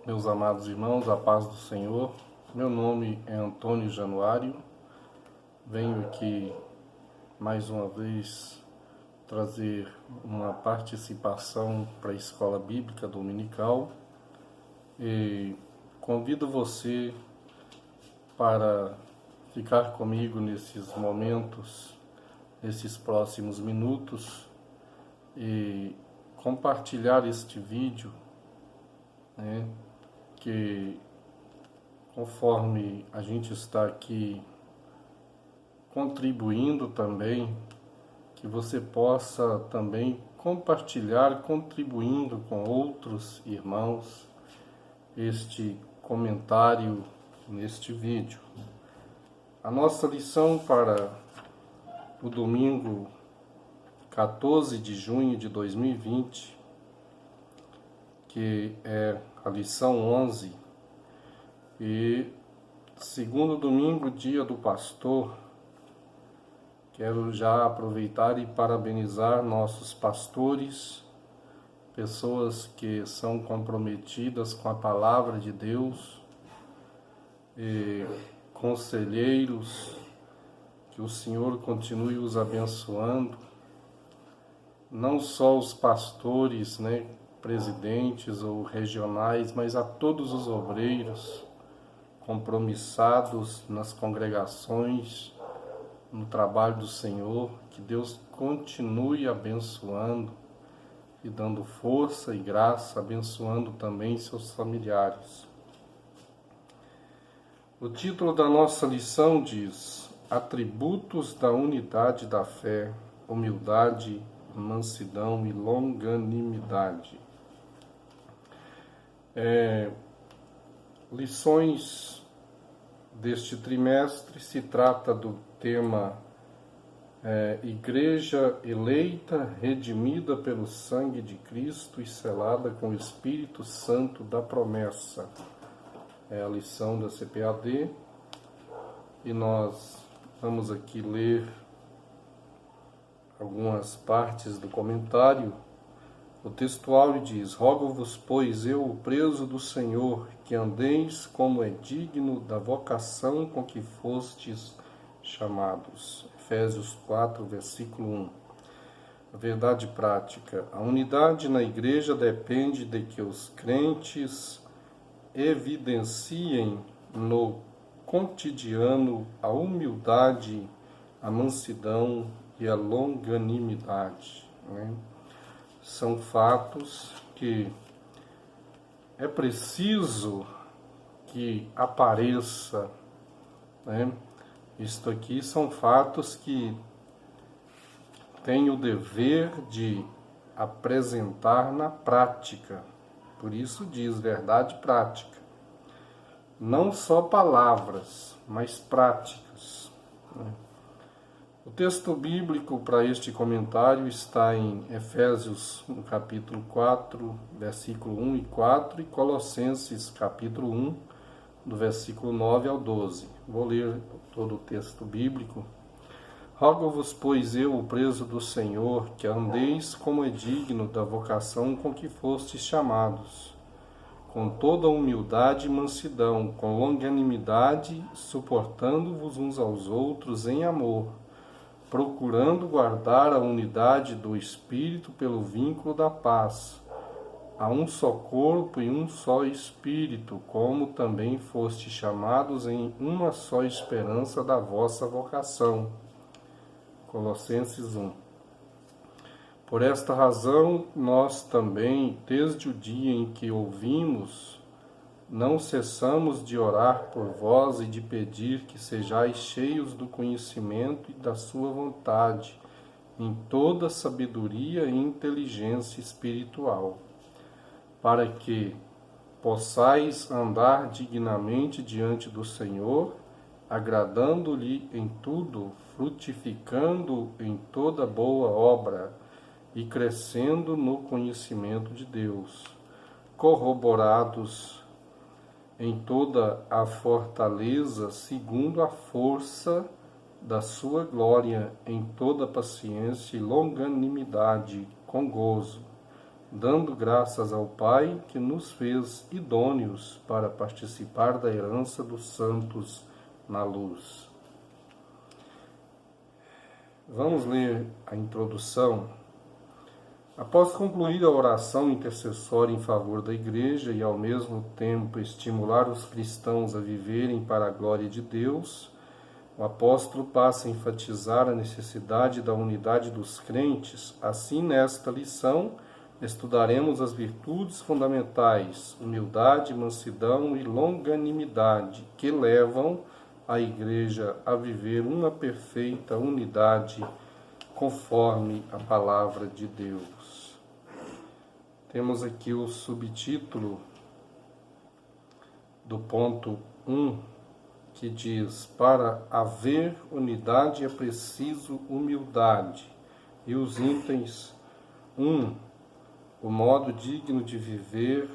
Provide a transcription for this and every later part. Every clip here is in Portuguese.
Meus amados irmãos, a paz do Senhor. Meu nome é Antônio Januário. Venho aqui mais uma vez trazer uma participação para a Escola Bíblica Dominical e convido você para ficar comigo nesses momentos, nesses próximos minutos e compartilhar este vídeo, né? Que conforme a gente está aqui contribuindo também, que você possa também compartilhar, contribuindo com outros irmãos, este comentário neste vídeo. A nossa lição para o domingo 14 de junho de 2020, que é a lição 11, e segundo domingo, dia do pastor, quero já aproveitar e parabenizar nossos pastores, pessoas que são comprometidas com a palavra de Deus, e conselheiros, que o Senhor continue os abençoando, não só os pastores, né, presidentes ou regionais, mas a todos os obreiros compromissados nas congregações, no trabalho do Senhor. Que Deus continue abençoando e dando força e graça, abençoando também seus familiares. O título da nossa lição diz: Atributos da unidade da fé, humildade, mansidão e longanimidade. Lições deste trimestre se trata do tema Igreja eleita, redimida pelo sangue de Cristo e selada com o Espírito Santo da promessa. É a lição da CPAD e nós vamos aqui ler algumas partes do comentário. O textual diz: Rogo-vos, pois, eu, o preso do Senhor, que andeis como é digno da vocação com que fostes chamados. Efésios 4, versículo 1. A verdade prática. A unidade na igreja depende de que os crentes evidenciem no cotidiano a humildade, a mansidão e a longanimidade, né? São fatos que é preciso que apareça, né? Isto aqui são fatos que têm o dever de apresentar na prática. Por isso diz verdade prática. Não só palavras, mas práticas, né? O texto bíblico para este comentário está em Efésios, no capítulo 4, versículo 1 e 4, e Colossenses, capítulo 1, do versículo 9 ao 12. Vou ler todo o texto bíblico. Rogo-vos, pois, eu, o preso do Senhor, que andeis como é digno da vocação com que fostes chamados, com toda humildade e mansidão, com longanimidade, suportando-vos uns aos outros em amor, procurando guardar a unidade do Espírito pelo vínculo da paz. Há um só corpo e um só Espírito, como também foste chamados em uma só esperança da vossa vocação. Colossenses 1. Por esta razão, nós também, desde o dia em que ouvimos, não cessamos de orar por vós e de pedir que sejais cheios do conhecimento e da sua vontade, em toda sabedoria e inteligência espiritual, para que possais andar dignamente diante do Senhor, agradando-lhe em tudo, frutificando em toda boa obra e crescendo no conhecimento de Deus, corroborados em toda a fortaleza, segundo a força da sua glória, em toda paciência e longanimidade, com gozo, dando graças ao Pai que nos fez idôneos para participar da herança dos santos na luz. Vamos ler a introdução. Após concluir a oração intercessória em favor da Igreja e, ao mesmo tempo, estimular os cristãos a viverem para a glória de Deus, o apóstolo passa a enfatizar a necessidade da unidade dos crentes. Assim, nesta lição, estudaremos as virtudes fundamentais, humildade, mansidão e longanimidade, que levam a Igreja a viver uma perfeita unidade conforme a palavra de Deus. Temos aqui o subtítulo do ponto 1, que diz: para haver unidade é preciso humildade. E os itens 1, o modo digno de viver,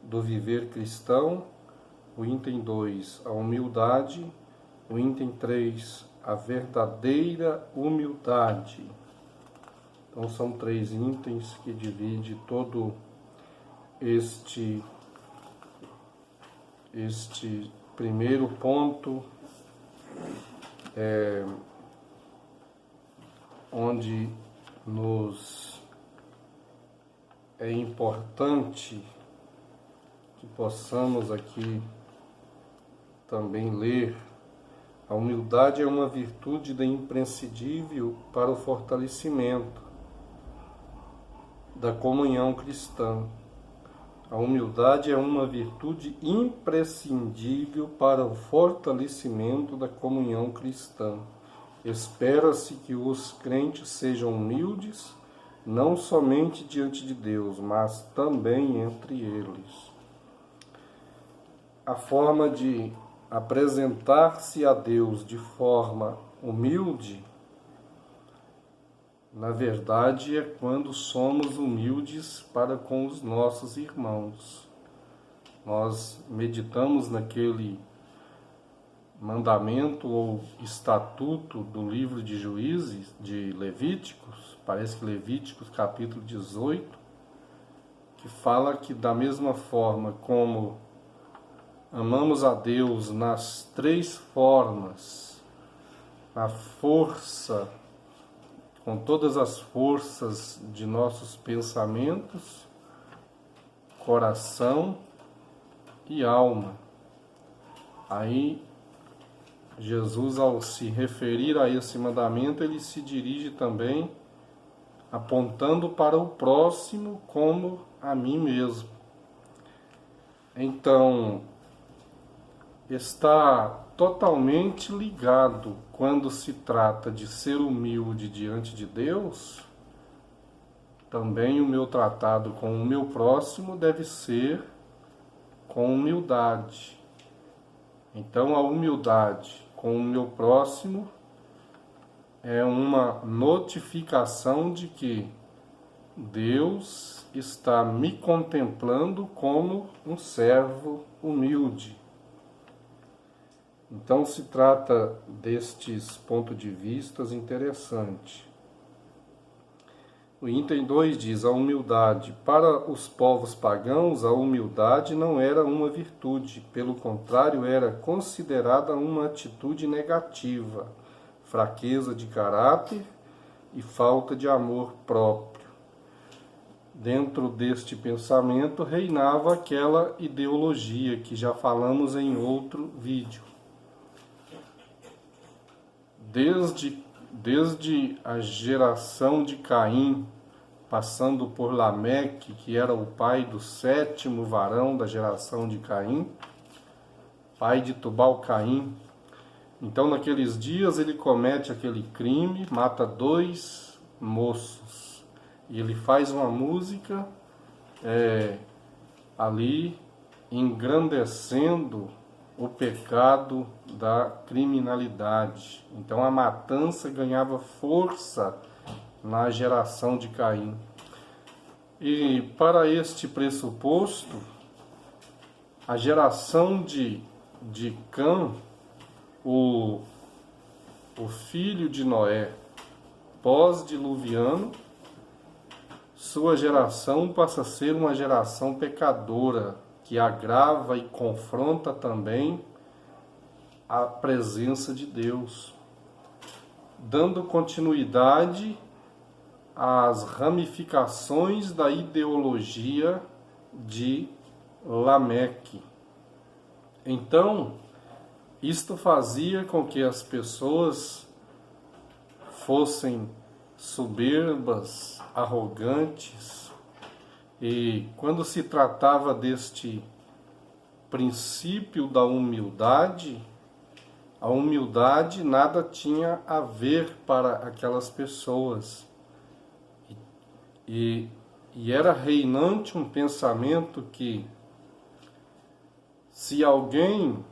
do viver cristão. O item 2, a humildade. O item 3, a verdadeira humildade. Então são 3 itens que divide todo este primeiro ponto, onde nos é importante que possamos aqui também ler. A humildade é uma virtude imprescindível para o fortalecimento da comunhão cristã. A humildade é uma virtude imprescindível para o fortalecimento da comunhão cristã. Espera-se que os crentes sejam humildes, não somente diante de Deus, mas também entre eles. A forma de apresentar-se a Deus de forma humilde, na verdade, é quando somos humildes para com os nossos irmãos. Nós meditamos naquele mandamento ou estatuto do livro de Juízes, de Levíticos, parece que Levíticos capítulo 18, que fala que da mesma forma como amamos a Deus nas 3 formas, a força, com todas as forças de nossos pensamentos, coração e alma. Aí, Jesus, ao se referir a esse mandamento, ele se dirige também apontando para o próximo como a mim mesmo. Então, está totalmente ligado quando se trata de ser humilde diante de Deus. Também o meu tratado com o meu próximo deve ser com humildade. Então, a humildade com o meu próximo é uma notificação de que Deus está me contemplando como um servo humilde. Então se trata destes pontos de vista interessantes. O item 2 diz: a humildade. Para os povos pagãos, a humildade não era uma virtude, pelo contrário, era considerada uma atitude negativa, fraqueza de caráter e falta de amor próprio. Dentro deste pensamento reinava aquela ideologia que já falamos em outro vídeo. Desde a geração de Caim, passando por Lameque, que era o pai do 7º varão da geração de Caim, pai de Tubal-Caim. Então, naqueles dias, ele comete aquele crime, mata 2 moços. E ele faz uma música ali, engrandecendo o pecado da criminalidade. Então a matança ganhava força na geração de Caim. E para este pressuposto, a geração de Cã, o filho de Noé, pós-diluviano, sua geração passa a ser uma geração pecadora, que agrava e confronta também a presença de Deus, dando continuidade às ramificações da ideologia de Lameque. Então, isto fazia com que as pessoas fossem soberbas, arrogantes, e quando se tratava deste princípio da humildade, a humildade nada tinha a ver para aquelas pessoas. E era reinante um pensamento que, se alguém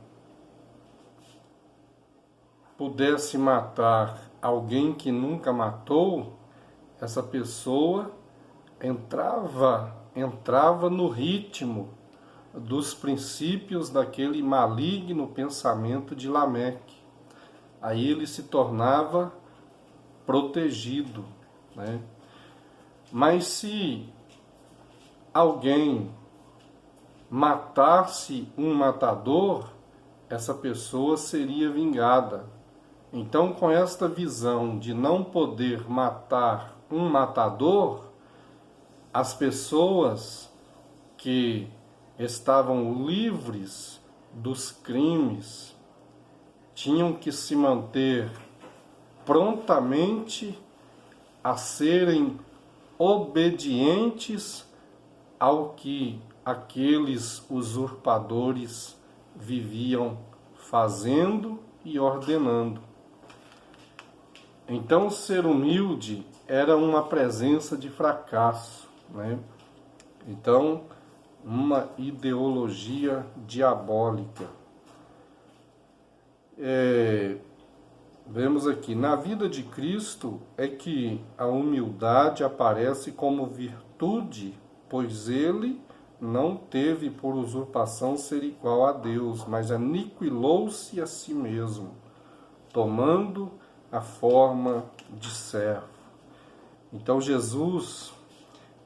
pudesse matar alguém que nunca matou, essa pessoa entrava no ritmo dos princípios daquele maligno pensamento de Lameque. Aí ele se tornava protegido, né? Mas se alguém matasse um matador, essa pessoa seria vingada. Então, com esta visão de não poder matar um matador, as pessoas que estavam livres dos crimes tinham que se manter prontamente a serem obedientes ao que aqueles usurpadores viviam fazendo e ordenando. Então, ser humilde era uma presença de fracasso, né? Então, uma ideologia diabólica. Vemos aqui, na vida de Cristo é que a humildade aparece como virtude, pois ele não teve por usurpação ser igual a Deus, mas aniquilou-se a si mesmo, tomando a forma de servo. Então Jesus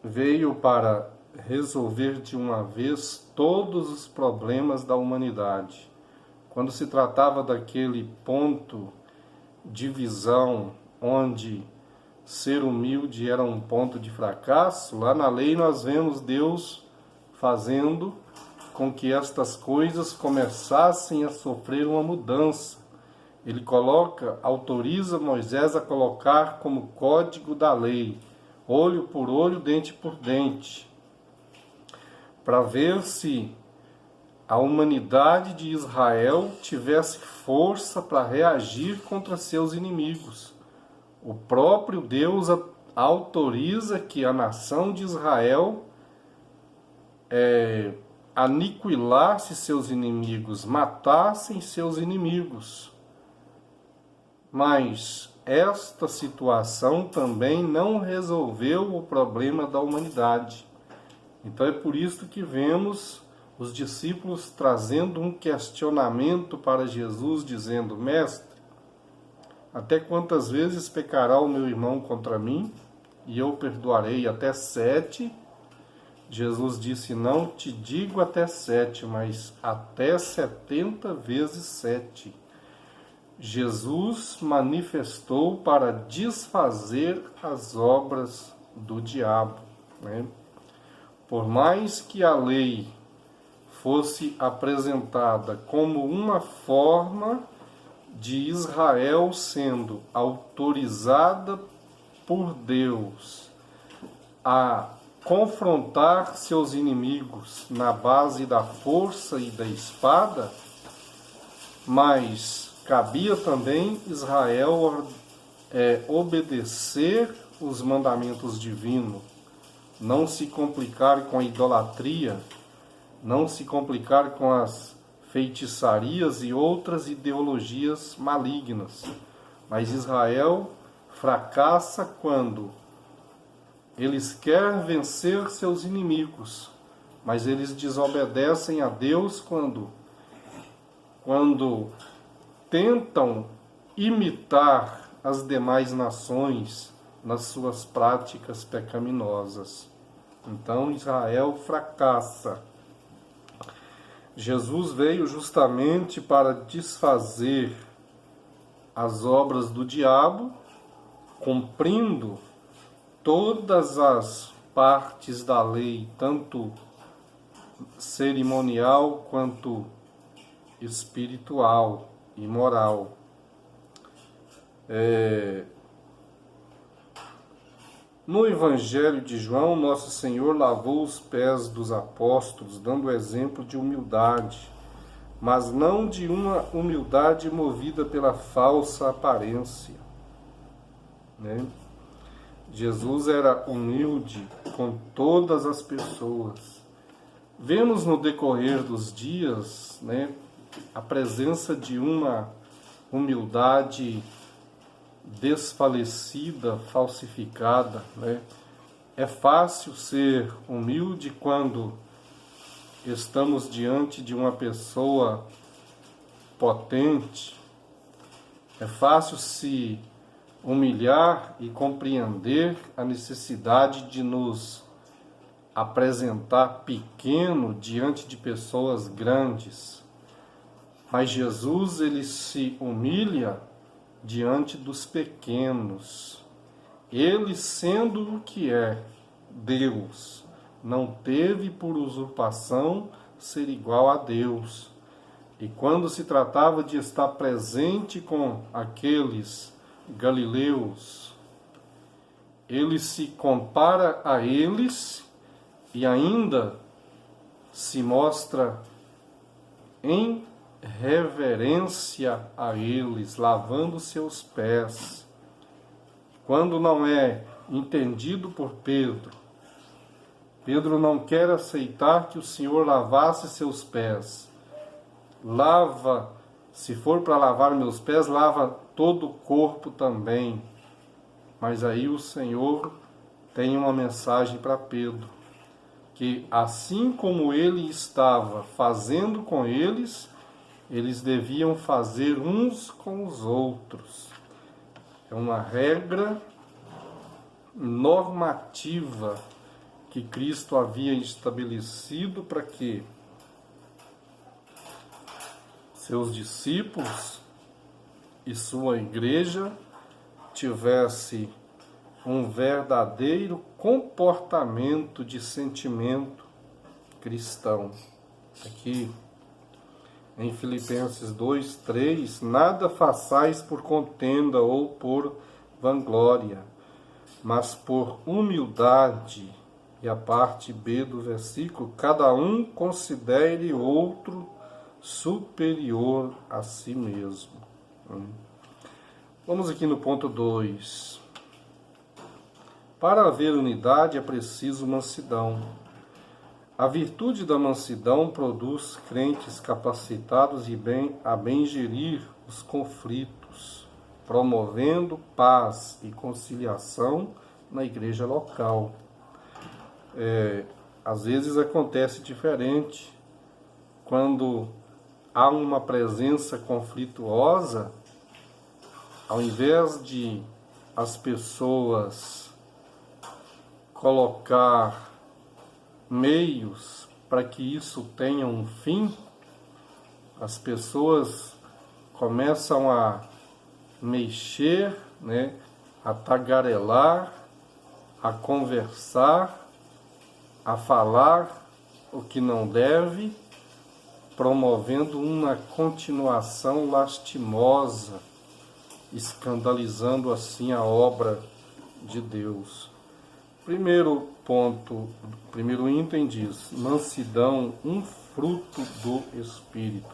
veio para resolver de uma vez todos os problemas da humanidade. Quando se tratava daquele ponto de visão onde ser humilde era um ponto de fracasso, lá na lei nós vemos Deus fazendo com que estas coisas começassem a sofrer uma mudança. Ele autoriza Moisés a colocar como código da lei, olho por olho, dente por dente, para ver se a humanidade de Israel tivesse força para reagir contra seus inimigos. O próprio Deus autoriza que a nação de Israel aniquilasse seus inimigos, matassem seus inimigos. Mas esta situação também não resolveu o problema da humanidade. Então é por isso que vemos os discípulos trazendo um questionamento para Jesus, dizendo: Mestre, até quantas vezes pecará o meu irmão contra mim, e eu perdoarei até 7? Jesus disse: não te digo até 7, mas até 70 vezes 7. Jesus manifestou para desfazer as obras do diabo, né? Por mais que a lei fosse apresentada como uma forma de Israel sendo autorizada por Deus a confrontar seus inimigos na base da força e da espada, mas cabia também Israel obedecer os mandamentos divinos, não se complicar com a idolatria, não se complicar com as feitiçarias e outras ideologias malignas. Mas Israel fracassa quando eles querem vencer seus inimigos, mas eles desobedecem a Deus quando tentam imitar as demais nações nas suas práticas pecaminosas. Então Israel fracassa. Jesus veio justamente para desfazer as obras do diabo, cumprindo todas as partes da lei, tanto cerimonial quanto espiritual e moral. No Evangelho de João, Nosso Senhor lavou os pés dos apóstolos, dando exemplo de humildade, mas não de uma humildade movida pela falsa aparência, né? Jesus era humilde com todas as pessoas. Vemos no decorrer dos dias, né, a presença de uma humildade desfalecida, falsificada, né? É fácil ser humilde quando estamos diante de uma pessoa potente. É fácil se humilhar e compreender a necessidade de nos apresentar pequeno diante de pessoas grandes. Mas Jesus, ele se humilha diante dos pequenos. Ele, sendo o que é, Deus, não teve por usurpação ser igual a Deus. E quando se tratava de estar presente com aqueles galileus, ele se compara a eles e ainda se mostra em reverência a eles, lavando seus pés. Quando não é entendido por Pedro, Pedro não quer aceitar que o Senhor lavasse seus pés. Lava, se for para lavar meus pés, lava todo o corpo também. Mas aí o Senhor tem uma mensagem para Pedro, que assim como ele estava fazendo com eles, eles deviam fazer uns com os outros. É uma regra normativa que Cristo havia estabelecido para que seus discípulos e sua igreja tivesse um verdadeiro comportamento de sentimento cristão. Aqui em Filipenses 2:3, nada façais por contenda ou por vanglória, mas por humildade. E a parte B do versículo, cada um considere outro superior a si mesmo. Vamos aqui no ponto 2. Para haver unidade é preciso mansidão. A virtude da mansidão produz crentes capacitados a bem gerir os conflitos, promovendo paz e conciliação na igreja local. Às vezes acontece diferente. Quando há uma presença conflituosa, ao invés de as pessoas colocar meios para que isso tenha um fim, as pessoas começam a mexer, né, a tagarelar, a conversar, a falar o que não deve, promovendo uma continuação lastimosa, escandalizando assim a obra de Deus. Primeiro ponto, primeiro item diz, mansidão, um fruto do Espírito.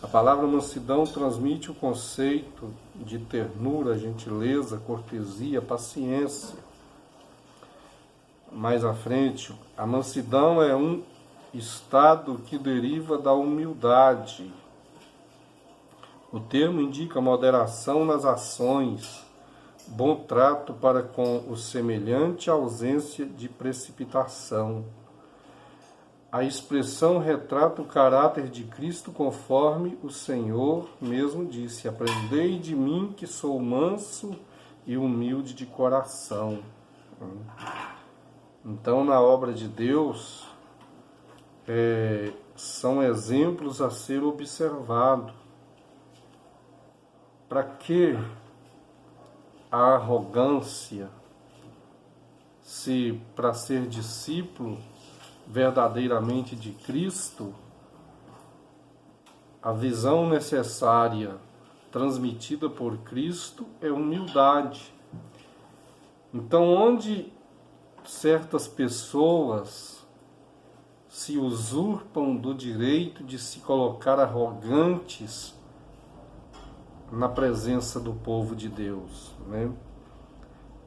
A palavra mansidão transmite o conceito de ternura, gentileza, cortesia, paciência. Mais à frente, a mansidão é um estado que deriva da humildade. O termo indica moderação nas ações, bom trato para com o semelhante, ausência de precipitação. A expressão retrata o caráter de Cristo conforme o Senhor mesmo disse: aprendei de mim que sou manso e humilde de coração. Então, na obra de Deus, são exemplos a ser observado. Para que a arrogância, se para ser discípulo verdadeiramente de Cristo, a visão necessária transmitida por Cristo é humildade. Então, onde certas pessoas se usurpam do direito de se colocar arrogantes na presença do povo de Deus, né?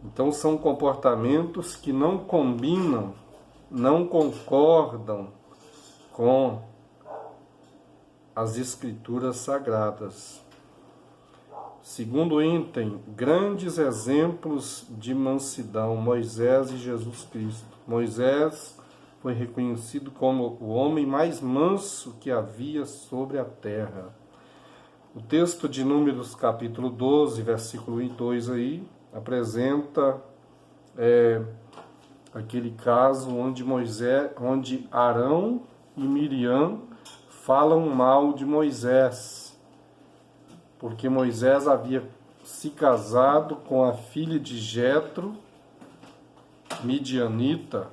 Então, são comportamentos que não combinam, não concordam com as Escrituras Sagradas. Segundo item, grandes exemplos de mansidão, Moisés e Jesus Cristo. Moisés foi reconhecido como o homem mais manso que havia sobre a terra. O texto de Números, capítulo 12, versículo 1 e 2 aí, apresenta aquele caso onde Arão e Miriam falam mal de Moisés, porque Moisés havia se casado com a filha de Jetro, midianita,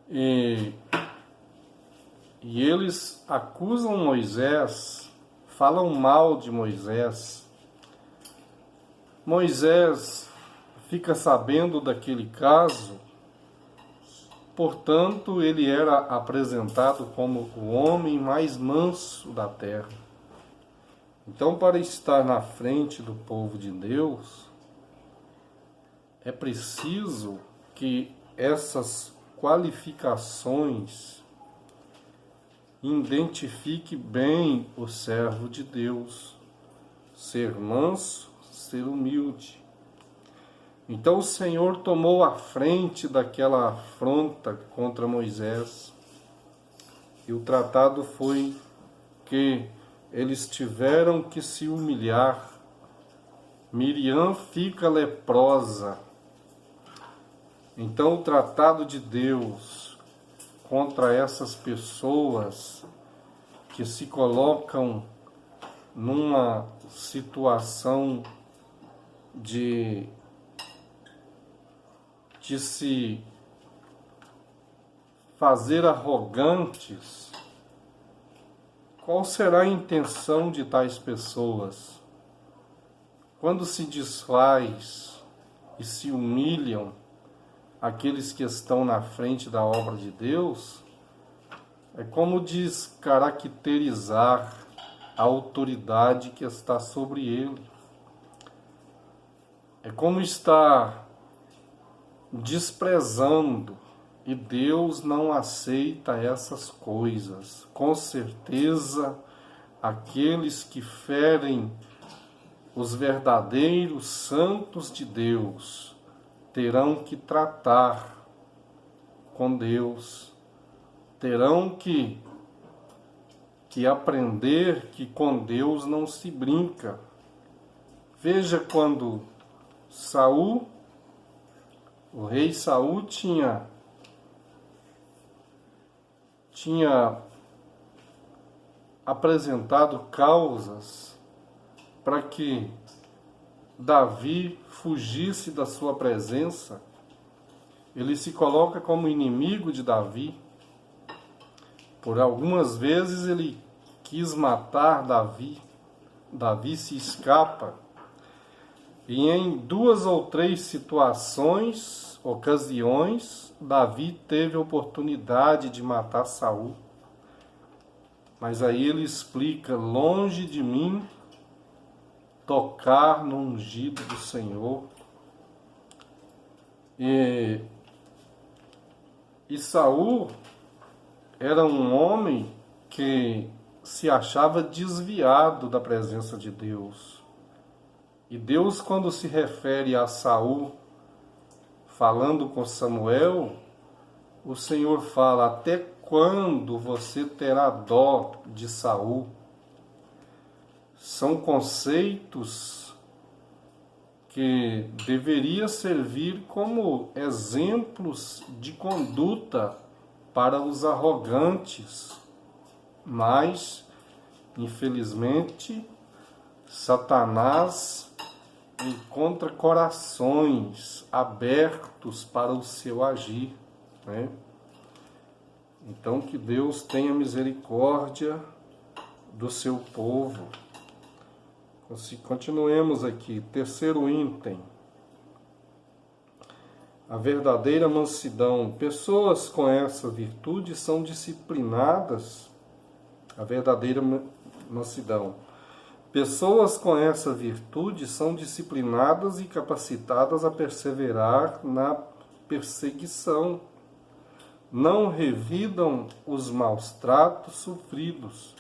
e eles acusam Moisés, falam mal de Moisés. Moisés fica sabendo daquele caso, portanto, ele era apresentado como o homem mais manso da terra. Então, para estar na frente do povo de Deus, é preciso que essas qualificações identifique bem o servo de Deus, ser manso, ser humilde. Então o Senhor tomou a frente daquela afronta contra Moisés, e o tratado foi que eles tiveram que se humilhar. Miriam fica leprosa. Então o tratado de Deus contra essas pessoas que se colocam numa situação de se fazer arrogantes, qual será a intenção de tais pessoas? Quando se desfaz e se humilham aqueles que estão na frente da obra de Deus, é como descaracterizar a autoridade que está sobre ele. É como estar desprezando, e Deus não aceita essas coisas. Com certeza, aqueles que ferem os verdadeiros santos de Deus terão que tratar com Deus, terão que aprender que com Deus não se brinca. Veja quando o rei Saul tinha apresentado causas para que Davi fugisse da sua presença. Ele se coloca como inimigo de Davi. Por algumas vezes ele quis matar Davi. Davi se escapa. E em 2 ou 3 ocasiões, Davi teve a oportunidade de matar Saul. Mas aí ele explica: longe de mim tocar no ungido do Senhor. E Saul era um homem que se achava desviado da presença de Deus. E Deus, quando se refere a Saul, falando com Samuel, o Senhor fala: até quando você terá dó de Saul? São conceitos que deveria servir como exemplos de conduta para os arrogantes, mas, infelizmente, Satanás encontra corações abertos para o seu agir, né? Então, que Deus tenha misericórdia do seu povo. Continuemos aqui. Terceiro item. A verdadeira mansidão. Pessoas com essa virtude são disciplinadas. A verdadeira mansidão. Pessoas com essa virtude são disciplinadas e capacitadas a perseverar na perseguição. Não revidam os maus tratos sofridos.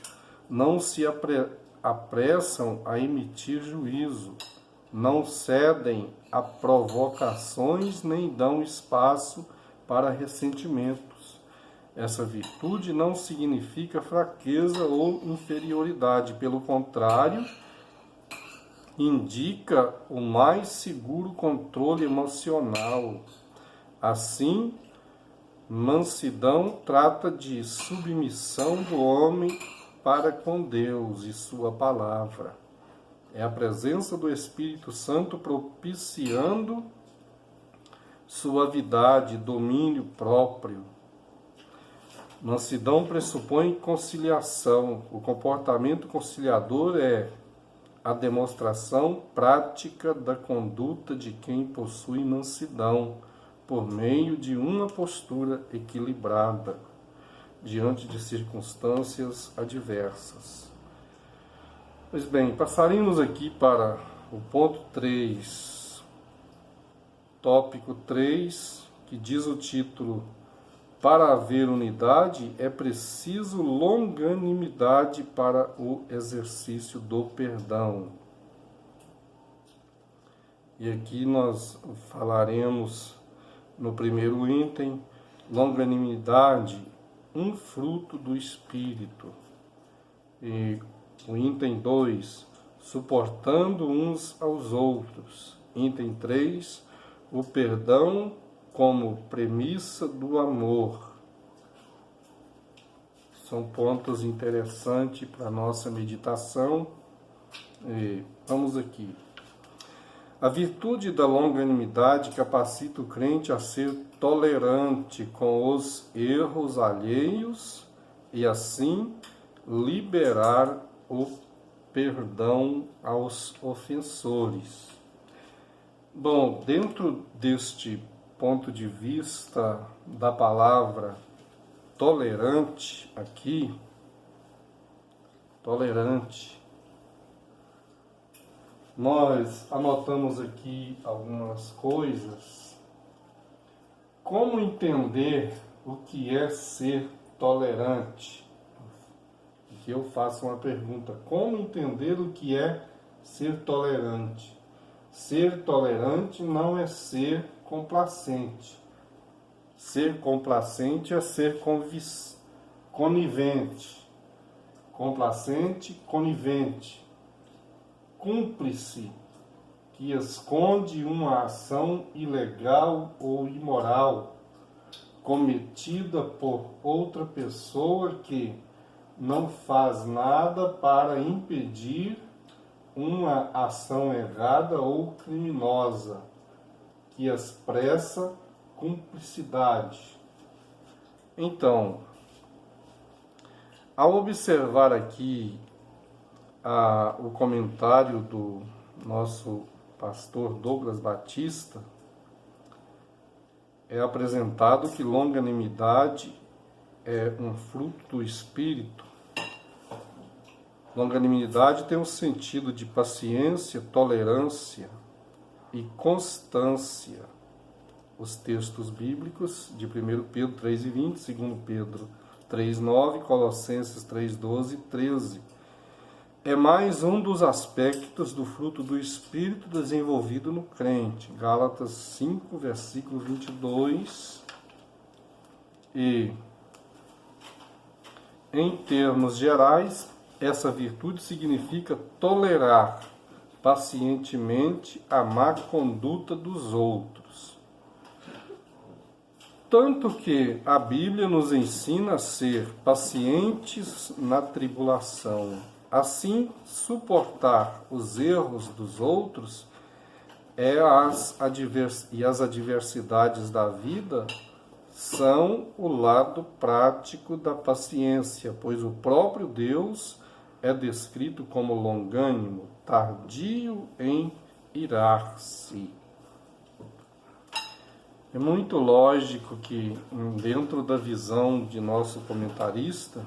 Não se apressam a emitir juízo. Não cedem a provocações nem dão espaço para ressentimentos. Essa virtude não significa fraqueza ou inferioridade, pelo contrário, indica o mais seguro controle emocional. Assim, mansidão trata de submissão do homem para com Deus e sua palavra. É a presença do Espírito Santo propiciando suavidade, domínio próprio. Mansidão pressupõe conciliação. O comportamento conciliador é a demonstração prática da conduta de quem possui mansidão, por meio de uma postura equilibrada, diante de circunstâncias adversas. Pois bem, passaremos aqui para o ponto 3, tópico 3, que diz o título: Para haver unidade, é preciso longanimidade para o exercício do perdão. E aqui nós falaremos no primeiro item, longanimidade, um fruto do Espírito. E o item 2, suportando uns aos outros. Item 3, o perdão como premissa do amor. São pontos interessantes para a nossa meditação. E vamos aqui. A virtude da longanimidade capacita o crente a ser tolerante com os erros alheios e, assim, liberar o perdão aos ofensores. Bom, dentro deste ponto de vista da palavra tolerante aqui, tolerante, nós anotamos aqui algumas coisas. Como entender o que é ser tolerante? Aqui eu faço uma pergunta. Como entender o que é ser tolerante? Ser tolerante não é ser complacente. Ser complacente é ser conivente. Complacente, conivente. Cúmplice, que esconde uma ação ilegal ou imoral cometida por outra pessoa que não faz nada para impedir uma ação errada ou criminosa, que expressa cumplicidade. Então, ao observar aqui o comentário do nosso pastor Douglas Batista, é apresentado que longanimidade é um fruto do Espírito. Longanimidade tem um sentido de paciência, tolerância e constância. Os textos bíblicos de 1 Pedro 3:20, 2 Pedro 3:9, Colossenses 3:12 e 13. É mais um dos aspectos do fruto do Espírito desenvolvido no crente. Gálatas 5, versículo 22. E, em termos gerais, essa virtude significa tolerar pacientemente a má conduta dos outros. Tanto que a Bíblia nos ensina a ser pacientes na tribulação. Assim, suportar os erros dos outros e as adversidades da vida são o lado prático da paciência, pois o próprio Deus é descrito como longânimo, tardio em irar-se. É muito lógico que, dentro da visão de nosso comentarista,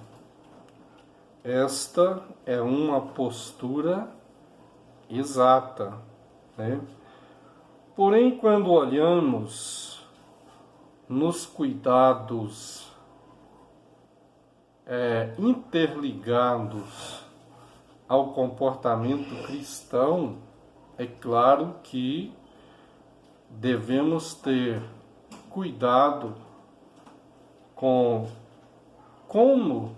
esta é uma postura exata, né? Porém, quando olhamos nos cuidados interligados ao comportamento cristão, é claro que devemos ter cuidado com como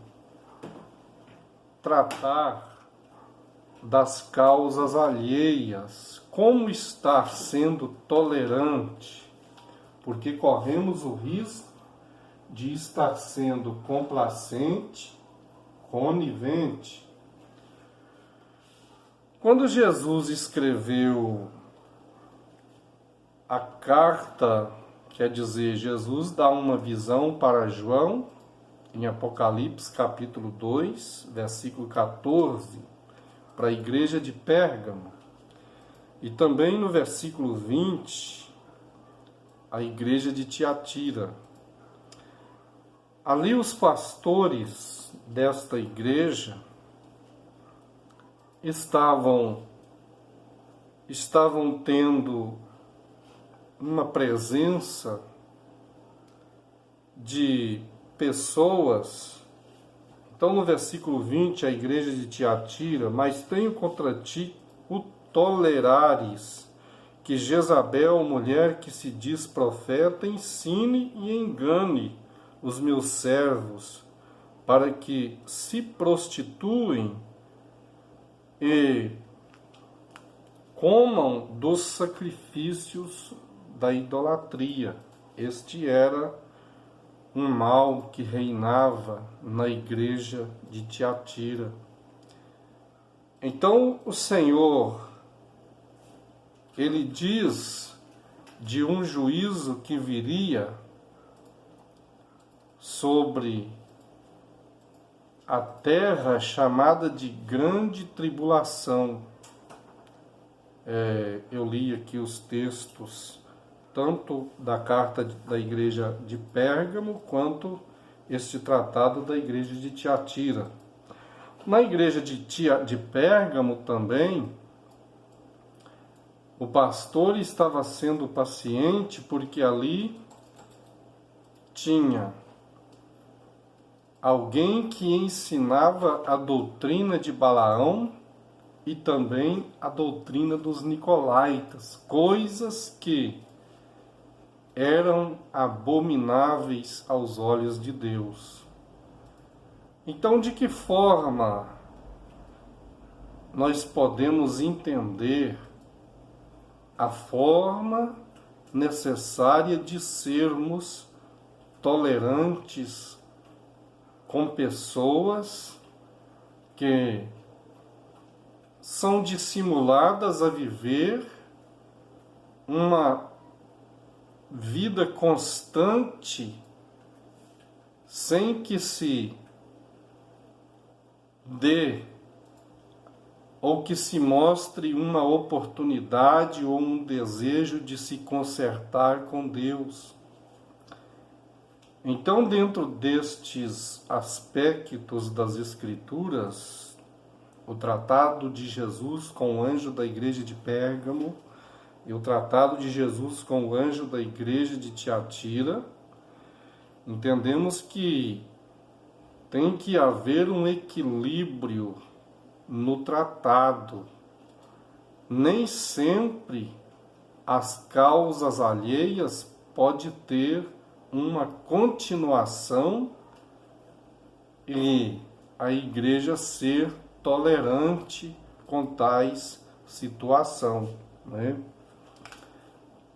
tratar das causas alheias, como estar sendo tolerante, porque corremos o risco de estar sendo complacente, conivente. Quando Jesus escreveu a carta, quer dizer, Jesus dá uma visão para João, em Apocalipse capítulo 2, versículo 14, para a igreja de Pérgamo, e também no versículo 20, a igreja de Tiatira. Ali os pastores desta igreja estavam tendo uma presença de pessoas. Então, no versículo 20, a igreja de Tiatira: mas tenho contra ti o tolerares, que Jezabel, mulher que se diz profeta, ensine e engane os meus servos, para que se prostituem e comam dos sacrifícios da idolatria. Este era um mal que reinava na igreja de Tiatira. Então o Senhor, ele diz de um juízo que viria sobre a terra, chamada de grande tribulação. Eu li aqui os textos, tanto da carta da igreja de Pérgamo, quanto este tratado da igreja de Tiatira. Na igreja de Pérgamo também, o pastor estava sendo paciente, porque ali tinha alguém que ensinava a doutrina de Balaão e também a doutrina dos nicolaítas, coisas que eram abomináveis aos olhos de Deus. Então, de que forma nós podemos entender a forma necessária de sermos tolerantes com pessoas que são dissimuladas a viver uma vida constante sem que se dê ou que se mostre uma oportunidade ou um desejo de se consertar com Deus? Então, dentro destes aspectos das Escrituras, o tratado de Jesus com o anjo da igreja de Pérgamo e o tratado de Jesus com o anjo da igreja de Tiatira, entendemos que tem que haver um equilíbrio no tratado. Nem sempre as causas alheias pode ter uma continuação e a igreja ser tolerante com tais situação, né?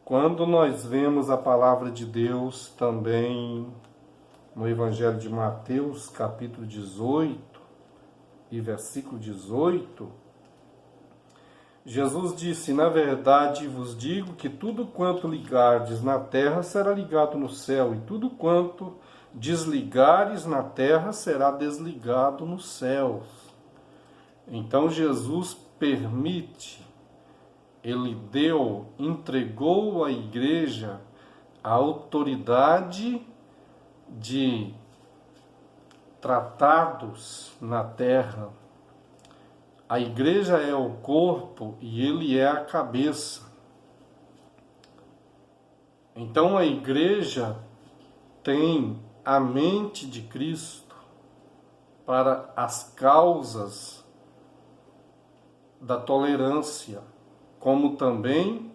Quando nós vemos a palavra de Deus também no Evangelho de Mateus, capítulo 18 e versículo 18, Jesus disse: na verdade vos digo que tudo quanto ligardes na terra será ligado no céu, e tudo quanto desligares na terra será desligado nos céus. Então Jesus permite, ele entregou à igreja a autoridade de tratados na terra. A igreja é o corpo e ele é a cabeça. Então a igreja tem a mente de Cristo para as causas da tolerância, como também